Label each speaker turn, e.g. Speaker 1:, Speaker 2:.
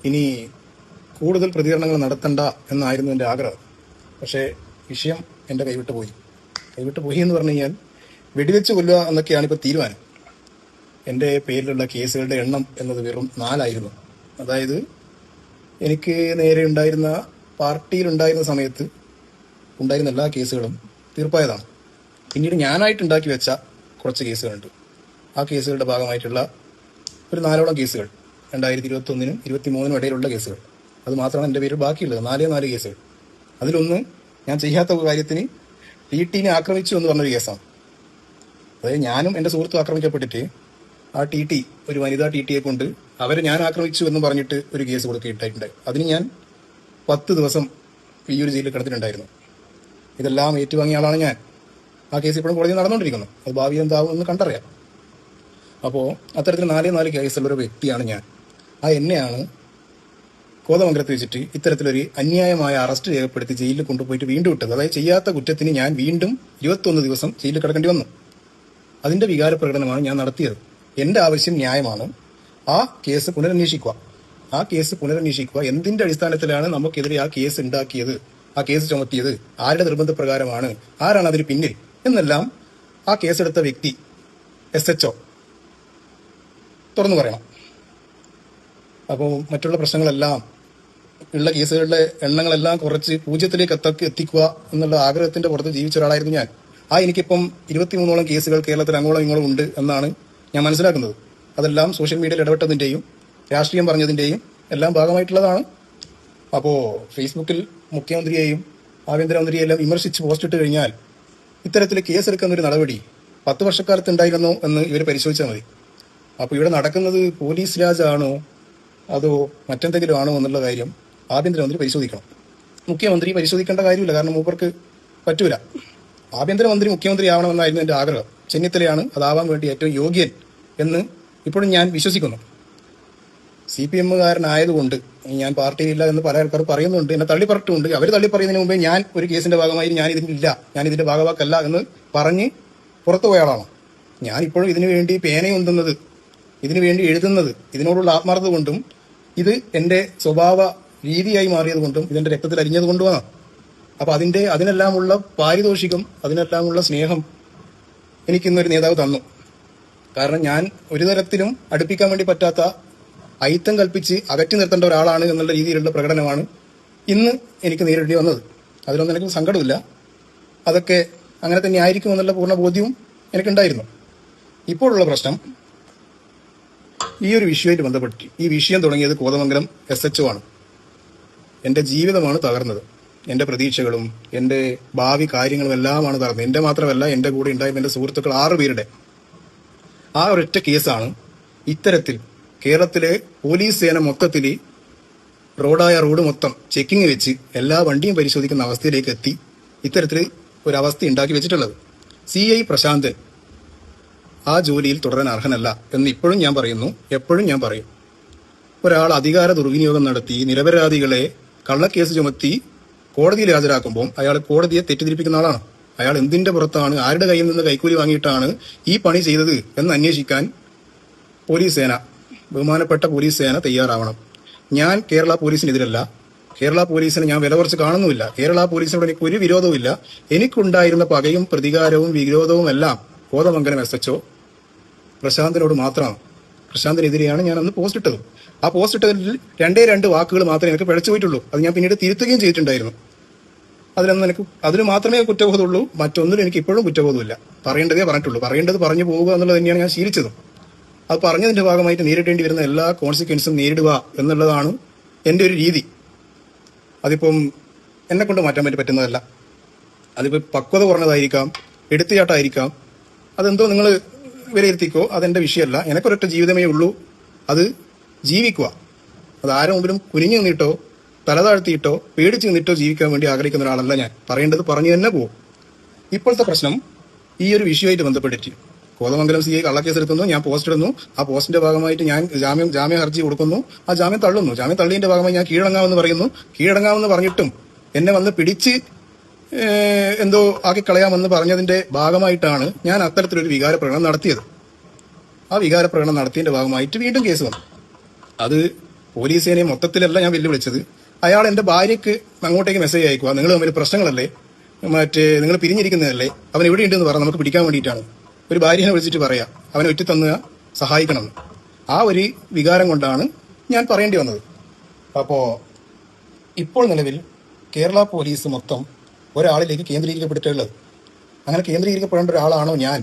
Speaker 1: ഇനി കൂടുതൽ പ്രതികരണങ്ങൾ നടത്തണ്ട എന്നായിരുന്നു എൻ്റെ ആഗ്രഹം. പക്ഷേ വിഷയം എൻ്റെ കൈവിട്ട് പോയി എന്ന് പറഞ്ഞു കഴിഞ്ഞാൽ വെടിവെച്ച് കൊല്ലുക എന്നൊക്കെയാണ് ഇപ്പോൾ തീരുമാനം. എൻ്റെ പേരിലുള്ള കേസുകളുടെ എണ്ണം എന്നത് വെറും 4 അതായത് എനിക്ക് നേരെ ഉണ്ടായിരുന്ന പാർട്ടിയിലുണ്ടായിരുന്ന സമയത്ത് ഉണ്ടായിരുന്ന എല്ലാ കേസുകളും തീർപ്പായതാണ്. പിന്നീട് ഞാനായിട്ട് ഉണ്ടാക്കി വെച്ച കുറച്ച് കേസുകളുണ്ട്. ആ കേസുകളുടെ ഭാഗമായിട്ടുള്ള ഒരു 4ഓളം കേസുകൾ 2021-നും 23-നും ഇടയിലുള്ള കേസുകൾ. അത് മാത്രമാണ് എൻ്റെ പേരിൽ ബാക്കിയുള്ളത്. 4 കേസുകൾ. അതിലൊന്ന് ഞാൻ ചെയ്യാത്ത കാര്യത്തിന് TT-നെ ആക്രമിച്ചു എന്ന് പറഞ്ഞൊരു കേസാണ്. അതായത് ഞാനും എൻ്റെ സുഹൃത്തും ആക്രമിക്കപ്പെട്ടിട്ട് ആ TT, ഒരു വനിതാ TT-യെ കൊണ്ട് അവരെ ഞാൻ ആക്രമിച്ചു എന്ന് പറഞ്ഞിട്ട് ഒരു കേസ് കൊടുക്കിയിട്ടുണ്ട്. അതിന് ഞാൻ 10 ദിവസം വിയ്യൂർ ജയിലിൽ കിടന്നിട്ടുണ്ടായിരുന്നു. ഇതെല്ലാം ഏറ്റുവാങ്ങിയ ആളാണ് ഞാൻ. ആ കേസ് ഇപ്പോഴും കോടതി നടന്നുകൊണ്ടിരിക്കുന്നു. അത് ഭാവിയിൽ എന്താവും എന്ന് കണ്ടറിയാം. അപ്പോൾ അത്തരത്തിൽ 4 കേസുള്ള ഒരു വ്യക്തിയാണ് ഞാൻ. ആ എന്നെയാണ് കോതമംഗലത്ത് വെച്ചിട്ട് ഇത്തരത്തിലൊരു അന്യായമായ അറസ്റ്റ് രേഖപ്പെടുത്തി ജയിലിൽ കൊണ്ടുപോയിട്ട് വീണ്ടും വിട്ടത്. അതായത് ചെയ്യാത്ത കുറ്റത്തിന് ഞാൻ വീണ്ടും 21 ദിവസം ജയിലിൽ കിടക്കേണ്ടി വന്നു. അതിന്റെ വികാര പ്രകടനമാണ് ഞാൻ നടത്തിയത്. എന്റെ ആവശ്യം ന്യായമാണ്. ആ കേസ് പുനരന്വേഷിക്കുക. എന്തിന്റെ അടിസ്ഥാനത്തിലാണ് നമുക്കെതിരെ ആ കേസ് ഉണ്ടാക്കിയത്, ആ കേസ് ചുമത്തിയത്, ആരുടെ നിർബന്ധപ്രകാരമാണ്, ആരാണ് അതിന് പിന്നിൽ എന്നെല്ലാം ആ കേസെടുത്ത വ്യക്തി SHO തുറന്നു പറയണം. അപ്പോൾ മറ്റുള്ള പ്രശ്നങ്ങളെല്ലാം, ഉള്ള കേസുകളുടെ എണ്ണങ്ങളെല്ലാം കുറച്ച് 0-ലേക്ക് എത്തിക്കുക എന്നുള്ള ആഗ്രഹത്തിന്റെ പുറത്ത് ജീവിച്ച ഒരാളായിരുന്നു ഞാൻ. എനിക്കിപ്പം 23ഓളം കേസുകൾ കേരളത്തിൽ അങ്ങോളം ഇങ്ങോളം ഉണ്ട് എന്നാണ് ഞാൻ മനസ്സിലാക്കുന്നത്. അതെല്ലാം സോഷ്യൽ മീഡിയയിൽ ഇടപെട്ടതിന്റെയും രാഷ്ട്രീയം പറഞ്ഞതിന്റെയും എല്ലാം ഭാഗമായിട്ടുള്ളതാണ്. അപ്പോൾ ഫേസ്ബുക്കിൽ മുഖ്യമന്ത്രിയെയും ആഭ്യന്തരമന്ത്രിയെയും എല്ലാം വിമർശിച്ച് പോസ്റ്റ് ഇട്ട് കഴിഞ്ഞാൽ ഇത്തരത്തിൽ കേസെടുക്കുന്ന ഒരു നടപടി 10 വർഷക്കാലത്ത് ഉണ്ടായിരുന്നോ എന്ന് ഇവർ പരിശോധിച്ചാൽ മതി. അപ്പോൾ ഇവിടെ നടക്കുന്നത് പോലീസ് രാജാണോ അതോ മറ്റെന്തെങ്കിലും ആണോ എന്നുള്ള കാര്യം ആഭ്യന്തരമന്ത്രി പരിശോധിക്കണം. മുഖ്യമന്ത്രി പരിശോധിക്കേണ്ട കാര്യമില്ല, കാരണം മൂപ്പർക്ക് പറ്റൂല. ആഭ്യന്തരമന്ത്രി മുഖ്യമന്ത്രി ആവണമെന്നായിരുന്നു എൻ്റെ ആഗ്രഹം. ചെന്നിത്തലയാണ് അതാവാൻ വേണ്ടി ഏറ്റവും യോഗ്യൻ എന്ന് ഇപ്പോഴും ഞാൻ വിശ്വസിക്കുന്നു. CPM-കാരനായതുകൊണ്ട് ഞാൻ പാർട്ടിയിലില്ല എന്ന് പല ആൾക്കാർ പറയുന്നുണ്ട്, എന്നെ തള്ളിപ്പറട്ടുണ്ട്. അവർ തള്ളിപ്പറയുന്നതിന് മുമ്പേ ഞാൻ ഒരു കേസിന്റെ ഭാഗമായി ഞാൻ ഇതിന്റെ ഭാഗവാക്കല്ല എന്ന് പറഞ്ഞ് പുറത്തുപോയ ആളാണ് ഞാൻ. ഇപ്പോഴും ഇതിനു വേണ്ടി പേനയുന്തുന്നത്, ഇതിനു വേണ്ടി എഴുതുന്നത്, ഇതിനോടുള്ള ആത്മാർത്ഥത കൊണ്ടും ഇത് എന്റെ സ്വഭാവ രീതിയായി മാറിയത് കൊണ്ടും ഇതെന്റെ രക്തത്തിൽ അരിഞ്ഞത് കൊണ്ടുമാണ്. അപ്പൊ അതിനെല്ലാമുള്ള പാരിതോഷികം, അതിനെല്ലാമുള്ള സ്നേഹം എനിക്കിന്നൊരു നേതാവ് തന്നു. കാരണം ഞാൻ ഒരു തരത്തിലും അടുപ്പിക്കാൻ വേണ്ടി പറ്റാത്ത, അയിത്തം കൽപ്പിച്ച് അകറ്റി നിർത്തേണ്ട ഒരാളാണ് എന്നുള്ള രീതിയിലുള്ള പ്രകടനമാണ് ഇന്ന് എനിക്ക് നേരിടേണ്ടി വന്നത്. അതിലൊന്നും എനിക്ക് സങ്കടമില്ല. അതൊക്കെ അങ്ങനെ തന്നെ ആയിരിക്കും എന്നുള്ള പൂർണ്ണ ബോധ്യവും എനിക്കുണ്ടായിരുന്നു. ഇപ്പോഴുള്ള പ്രശ്നം ഈ ഒരു വിഷയമായിട്ട് ബന്ധപ്പെട്ട്, ഈ വിഷയം തുടങ്ങിയത് കോതമംഗലം SHO ആണ്. എൻ്റെ ജീവിതമാണ് തകർന്നത്. എൻ്റെ പ്രതീക്ഷകളും എൻ്റെ ഭാവി കാര്യങ്ങളും എല്ലാമാണ് തകർന്നത്. എൻ്റെ മാത്രമല്ല, എൻ്റെ കൂടെ ഉണ്ടായിരുന്ന എൻ്റെ സുഹൃത്തുക്കൾ 6 പേരുടെ ആ ഒരൊറ്റ കേസാണ് ഇത്തരത്തിൽ കേരളത്തിലെ പോലീസ് സേന മൊത്തത്തിൽ റോഡ് മൊത്തം ചെക്കിങ് വെച്ച് എല്ലാ വണ്ടിയും പരിശോധിക്കുന്ന അവസ്ഥയിലേക്ക് എത്തി ഇത്തരത്തിൽ ഒരവസ്ഥ ഉണ്ടാക്കി വെച്ചിട്ടുള്ളത്. CI പ്രശാന്തൻ ആ ജോലിയിൽ തുടരാൻ അർഹനല്ല എന്ന് ഇപ്പോഴും ഞാൻ പറയുന്നു, എപ്പോഴും ഞാൻ പറയും. ഒരാൾ അധികാര ദുർവിനിയോഗം നടത്തി നിരപരാധികളെ കള്ളക്കേസ് ചുമത്തി കോടതിയിൽ ഹാജരാക്കുമ്പോൾ അയാൾ കോടതിയെ തെറ്റിദ്ധരിപ്പിക്കുന്ന ആളാണ്. അയാൾ എന്തിന്റെ പുറത്താണ്, ആരുടെ കയ്യിൽ നിന്ന് കൈക്കൂലി വാങ്ങിയിട്ടാണ് ഈ പണി ചെയ്തത് എന്ന് അന്വേഷിക്കാൻ പോലീസ് സേന, ബഹുമാനപ്പെട്ട പോലീസ് സേന തയ്യാറാവണം. ഞാൻ കേരള പോലീസിനെതിരല്ല, കേരള പോലീസിനെ ഞാൻ വില കുറച്ച് കാണുന്നുമില്ല. കേരള പോലീസിനോട് എനിക്ക് ഒരു വിരോധവുമില്ല. എനിക്കുണ്ടായിരുന്ന പകയും പ്രതികാരവും വിരോധവും എല്ലാം കോതമംഗലം SHO പ്രശാന്തിനോട് മാത്രമാണ്. പ്രശാന്തിനെതിരെയാണ് ഞാൻ അന്ന് പോസ്റ്റ് ഇട്ടത്. ആ പോസ്റ്റ് ഇട്ടതിൽ 2 വാക്കുകൾ മാത്രമേ എനിക്ക് പിഴച്ചു പോയിട്ടുള്ളൂ. അത് ഞാൻ പിന്നീട് തിരുത്തുകയും ചെയ്തിട്ടുണ്ടായിരുന്നു. അതിന് മാത്രമേ കുറ്റബോധമുള്ളൂ, മറ്റൊന്നിലും എനിക്ക് ഇപ്പോഴും കുറ്റബോധമില്ല. പറയേണ്ടതേ പറഞ്ഞിട്ടുള്ളൂ. പറയേണ്ടത് പറഞ്ഞു പോവുക എന്നുള്ളത് തന്നെയാണ് ഞാൻ ശീലിച്ചതും. അത് പറഞ്ഞതിന്റെ ഭാഗമായിട്ട് നേരിടേണ്ടി വരുന്ന എല്ലാ കോൺസിക്വൻസും നേരിടുക എന്നുള്ളതാണ് എൻ്റെ ഒരു രീതി. അതിപ്പം എന്നെ കൊണ്ട് മാറ്റാൻ പറ്റുന്നതല്ല. അതിപ്പോൾ പക്വത കുറഞ്ഞതായിരിക്കാം, എടുത്തുചാട്ടമായിരിക്കാം, അതെന്തോ നിങ്ങൾ വിലയിരുത്തിക്കോ, അതെന്റെ വിഷയമല്ല. എനിക്കൊരൊറ്റ ജീവിതമേ ഉള്ളൂ, അത് ജീവിക്കുക. അത് ആരും മുമ്പിലും കുനിഞ്ഞു നിന്നിട്ടോ തല താഴ്ത്തിയിട്ടോ പേടിച്ച് നിന്നിട്ടോ ജീവിക്കാൻ വേണ്ടി ആഗ്രഹിക്കുന്ന ഒരാളല്ല ഞാൻ. പറയേണ്ടത് പറഞ്ഞു തന്നെ പോകും. ഇപ്പോഴത്തെ പ്രശ്നം ഈ ഒരു വിഷയമായിട്ട് ബന്ധപ്പെട്ടിട്ട് കോതമംഗലം CI കള്ളക്കേസ് എടുക്കുന്നു, ഞാൻ പോസ്റ്റ് ഇടുന്നു. ആ പോസ്റ്റിന്റെ ഭാഗമായിട്ട് ഞാൻ ജാമ്യ ഹർജി കൊടുക്കുന്നു. ആ ജാമ്യം തള്ളുന്നു. ജാമ്യം തള്ളിയതിന്റെ ഭാഗമായി ഞാൻ കീഴടങ്ങാമെന്ന് പറയുന്നു. കീഴടങ്ങാമെന്ന് പറഞ്ഞിട്ടും എന്നെ വന്ന് പിടിച്ച് എന്തോ ആക്കി കളയാമെന്ന് പറഞ്ഞതിന്റെ ഭാഗമായിട്ടാണ് ഞാൻ അത്തരത്തിലൊരു വികാര പ്രകടനം നടത്തിയത്. ആ വികാര പ്രകടനം നടത്തിയതിന്റെ ഭാഗമായിട്ട് വീണ്ടും കേസ് വന്നു. അത് പോലീസിനെ മൊത്തത്തിലല്ല ഞാൻ വെല്ലുവിളിച്ചത്. അയാൾ എൻ്റെ ഭാര്യയ്ക്ക് അങ്ങോട്ടേക്ക് മെസ്സേജ് അയക്കുക, നിങ്ങൾ തമ്മിൽ പ്രശ്നങ്ങളല്ലേ, നിങ്ങൾ പിരിഞ്ഞിരിക്കുന്നതല്ലേ, അവൻ എവിടെയുണ്ടെന്ന് പറഞ്ഞാൽ നമുക്ക് പിടിക്കാൻ വേണ്ടിയിട്ടാണ്. ഒരു ഭാര്യനെ വിളിച്ചിട്ട് പറയാം അവനെ ഒറ്റ തന്ന് സഹായിക്കണം. ആ ഒരു വികാരം കൊണ്ടാണ് ഞാൻ പറയേണ്ടി വന്നത്. അപ്പോൾ ഇപ്പോൾ നിലവിൽ കേരള പോലീസ് മൊത്തം ഒരാളിലേക്ക് കേന്ദ്രീകരിക്കപ്പെട്ടിട്ടുള്ളത്. അങ്ങനെ കേന്ദ്രീകരിക്കപ്പെടേണ്ട ഒരാളാണോ ഞാൻ?